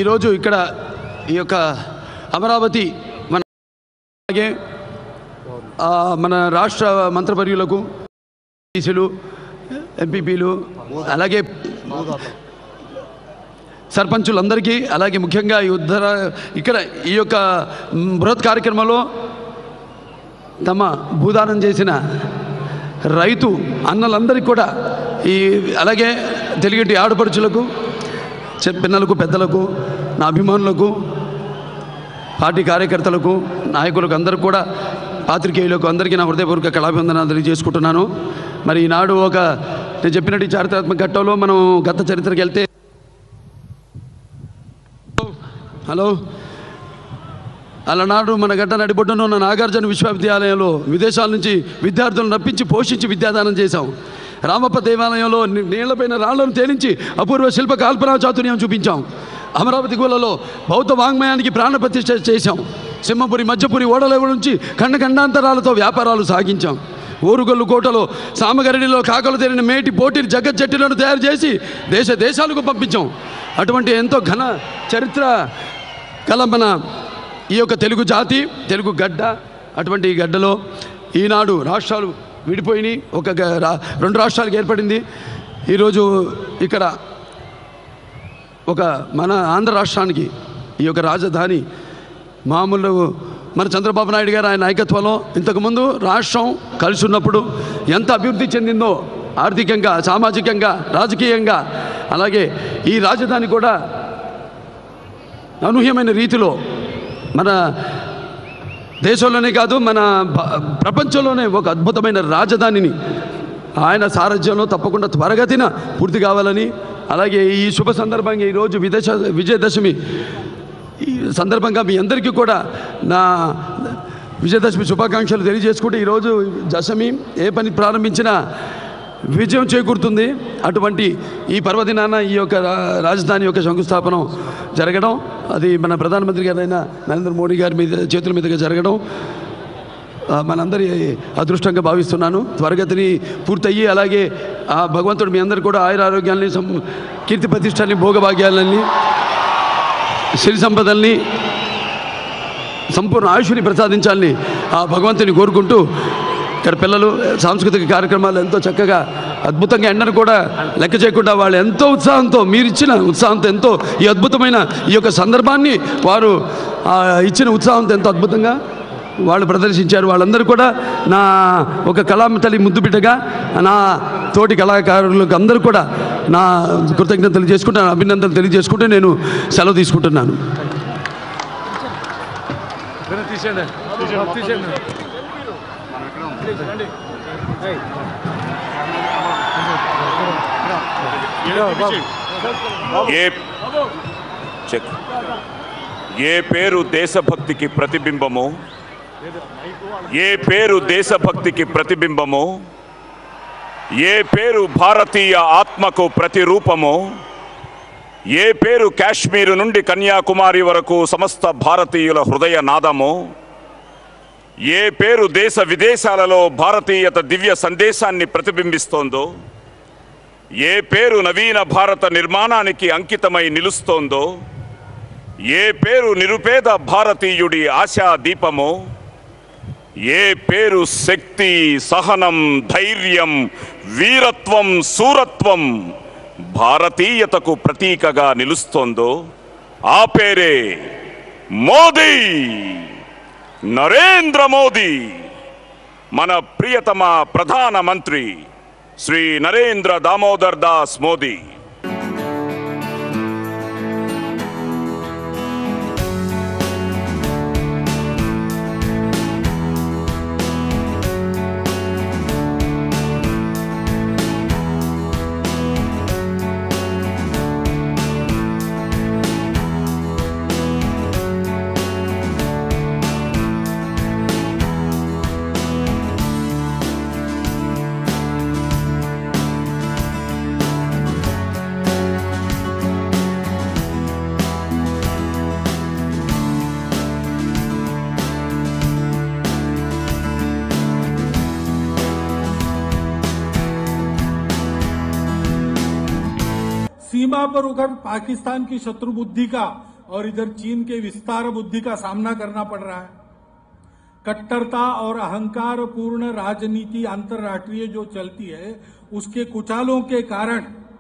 ఈరోజు ఇక్కడ ఈ యొక్క అమరావతి అలాగే మన రాష్ట్ర మంత్రివర్యులకు ఈసీలు ఎంపీపీలు అలాగే సర్పంచులందరికీ అలాగే ముఖ్యంగా ఇక్కడ ఈ యొక్క బృహత్ కార్యక్రమంలో తమ భూదానం చేసిన రైతు అన్నలందరికీ కూడా అలాగే తెలుగింటి ఆడపడుచులకు పిల్లలకు పెద్దలకు నా అభిమానులకు పార్టీ కార్యకర్తలకు నాయకులకు అందరికీ కూడా పాత్రికేయులకు అందరికీ నా హృదయపూర్వక కళాభివందనాలు తెలియజేసుకుంటున్నాను. మరి ఈనాడు నేను చెప్పినట్టు చారిత్రాత్మక ఘట్టంలో మనం గత చరిత్రకి వెళ్తే అలనాడు మన గడ్డ నడిబొడ్డున ఉన్న నాగార్జున విశ్వవిద్యాలయంలో విదేశాల నుంచి విద్యార్థులను రప్పించి పోషించి విద్యాదానం చేశాం. రామప్ప దేవాలయంలో నీళ్లపైన రాళ్లను తేలించి అపూర్వ శిల్ప కల్పనా చాతుర్యం చూపించాం. అమరావతి గుళ్ళలో బౌద్ధ వాంగ్మయానికి ప్రాణప్రతిష్ఠ చేశాం. సింహపురి మధ్యపురి ఓడల నుంచి ఖండాంతరాలతో వ్యాపారాలు సాగించాం. ఓరుగల్లు కోటలో సామగరిడిలో కాకలు తేరిన మేటి పోటీ జగజ్జట్టులను తయారు చేసి దేశాలకు పంపించాం. అటువంటి ఎంతో ఘన చరిత్ర కల మన ఈ యొక్క తెలుగు జాతి తెలుగు గడ్డ, అటువంటి ఈ గడ్డలో ఈనాడు రాష్ట్రాలు విడిపోయినాయి, 2 రాష్ట్రాలకు ఏర్పడింది. ఈరోజు ఇక్కడ మన ఆంధ్ర రాష్ట్రానికి ఈ యొక్క రాజధాని మామూలు మన చంద్రబాబు నాయుడు గారు ఆయన నాయకత్వంలో ఇంతకుముందు రాష్ట్రం కలిసి ఉన్నప్పుడు ఎంత అభివృద్ధి చెందిందో ఆర్థికంగా, సామాజికంగా, రాజకీయంగా, అలాగే ఈ రాజధాని కూడా అనూహ్యమైన రీతిలో మన దేశంలోనే కాదు మన ప్రపంచంలోనే ఒక అద్భుతమైన రాజధానిని ఆయన సారథ్యంలో తప్పకుండా త్వరగతిన పూర్తి కావాలని, అలాగే ఈ శుభ సందర్భంగా ఈరోజు విజయదశమి ఈ సందర్భంగా మీ అందరికీ కూడా నా విజయదశమి శుభాకాంక్షలు తెలియజేసుకుంటే ఈరోజు దశమి ఏ పని ప్రారంభించినా విజయం చేకూరుతుంది. అటువంటి ఈ పర్వదినాన ఈ యొక్క రాజధాని యొక్క శంకుస్థాపనం జరగడం, అది మన ప్రధానమంత్రి గారైన నరేంద్ర మోడీ గారి చేతుల మీదుగా జరగడం మనందరి అదృష్టంగా భావిస్తున్నాను. త్వరగతిని పూర్తయ్యి అలాగే ఆ భగవంతుడు మీ అందరు కూడా ఆయురారోగ్యాల్ని, కీర్తి ప్రతిష్టల్ని, భోగభాగ్యాలని, సిరి సంపదల్ని, సంపూర్ణ ఆయుష్ని ప్రసాదించాలని ఆ భగవంతుని కోరుకుంటూ ఇక్కడ పిల్లలు సాంస్కృతిక కార్యక్రమాలు ఎంతో చక్కగా అద్భుతంగా ఎండను కూడా లెక్క చేయకుండా వాళ్ళు ఎంతో ఉత్సాహంతో, మీరు ఇచ్చిన ఉత్సాహంతో ఎంతో ఈ అద్భుతమైన ఈ యొక్క సందర్భాన్ని వారు ఇచ్చిన ఉత్సాహంతో ఎంతో అద్భుతంగా వాళ్ళు ప్రదర్శించారు. వాళ్ళందరూ కూడా నా ఒక కళామ ముద్దు బిడ్డగా నా తోటి కళాకారులకు అందరూ కూడా నా కృతజ్ఞతలు చేసుకుంటూ అభినందనలు తెలియజేసుకుంటూ నేను సెలవు తీసుకుంటున్నాను. ఏ పేరు దేశభక్తికి ప్రతిబింబము, ఏ పేరు దేశభక్తికి ప్రతిబింబము, ఏ పేరు భారతీయ ఆత్మకు ప్రతిరూపము, ఏ పేరు కాశ్మీరు నుండి కన్యాకుమారి వరకు సమస్త భారతీయుల హృదయ నాదము, ఏ పేరు దేశ విదేశాలలో భారతీయత దివ్య సందేశాన్ని ప్రతిబింబిస్తోందో, ఏ పేరు నవీన భారత నిర్మాణానికి అంకితమై నిలుస్తోందో, ఏ పేరు నిరుపేద భారతీయుడి ఆశా దీపమో, ఏ పేరు శక్తి, సహనం, ధైర్యం, వీరత్వం, శూరత్వం భారతీయతకు ప్రతీకగా నిలుస్తోందో ఆ పేరే మోదీ, నరేంద్ర మోదీ. మన ప్రియతమ ప్రధానమంత్రి శ్రీ నరేంద్ర దామోదర్ దాస్ మోదీ. सीमा पर उधर पाकिस्तान की शत्रु बुद्धि का और इधर चीन के विस्तार बुद्धि का सामना करना पड़ रहा है। कट्टरता और अहंकार पूर्ण राजनीति अंतर्राष्ट्रीय जो चलती है, उसके कुचालों के कारण